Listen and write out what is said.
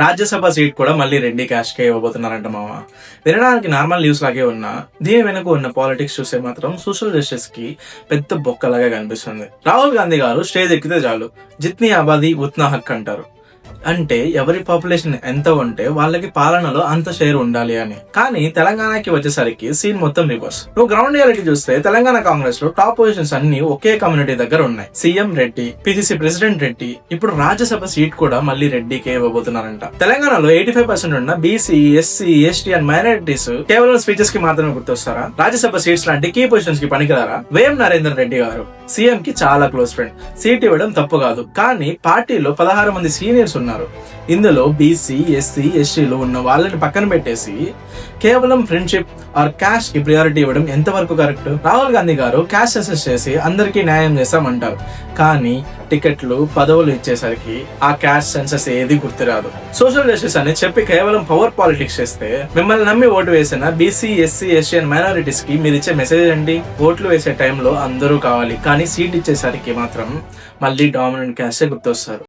Rajya Sabha seat కూడా మళ్ళీ Reddy cash కే ఇవ్వబోతున్నారంట మామ. వినడానికి నార్మల్ న్యూస్ లాగే ఉన్నా దీని వెనుక ఉన్న పాలిటిక్స్ చూసే మాత్రం సోషల్ జస్టిస్ కి పెద్ద బొక్కలాగా కనిపిస్తుంది. రాహుల్ గాంధీ గారు స్టేజ్ ఎక్కితే చాలు జిత్నీ ఆబాదీ ఉత్నా హక్ అంటారు. అంటే ఎవరి పాపులేషన్ ఎంత ఉంటే వాళ్ళకి పాలనలో అంత షేర్ ఉండాలి అని. కానీ తెలంగాణకి వచ్చేసరికి సీన్ మొత్తం రివర్స్. నువ్వు గ్రౌండ్ రియాలిటీ చూస్తే తెలంగాణ కాంగ్రెస్ లో టాప్ పొజిషన్స్ అన్ని ఒకే కమ్యూనిటీ దగ్గర ఉన్నాయి. CM Reddy, PCC president Reddy, ఇప్పుడు రాజ్యసభ సీట్ కూడా మళ్ళీ రెడ్డికే ఇవ్వబోతున్నారంట. తెలంగాణలో 85% ఉన్న BC, SC, ST and minorities కేవలం స్పీచెస్ కి మాత్రమే గుర్తొస్తారా? రాజ్యసభ సీట్స్ లాంటి కీ పొజిషన్స్ కి పనికిరారా? వేం నరేందర్ రెడ్డి గారు సీఎం కి చాలా క్లోజ్ ఫ్రెండ్. సీట్ ఇవ్వడం తప్పు కాదు, కానీ పార్టీలో 16 మంది సీనియర్స్ ఉన్నారు. ఇందులో బీసీ, ఎస్సీ, ఎస్టీలు ఉన్న వాళ్ళని పక్కన పెట్టేసి కేవలం ఫ్రెండ్షిప్ ఆర్ క్యాష్ కి ప్రియారిటీ ఇవ్వడం ఎంతవరకు కరెక్ట్? రాహుల్ గాంధీ గారు క్యాష్ సెన్సస్ చేసి అందరికీ న్యాయం చేస్తామంటారు, కానీ టికెట్లు, పదవులు ఇచ్చేసరికి ఆ క్యాష్ సెన్సస్ ఏది గుర్తురాదు. సోషల్ జస్టిస్ అని చెప్పి కేవలం పవర్ పాలిటిక్స్ చేస్తే మిమ్మల్ని నమ్మి ఓటు వేసిన BC, SC, ST and minorities కి మీరు ఇచ్చే మెసేజ్ ఏంటి? ఓట్లు వేసే టైంలో అందరూ కావాలి, కానీ సీట్ ఇచ్చేసరికి మాత్రం మళ్ళీ డామినెంట్ క్యాస్టే గుర్తొస్తారు.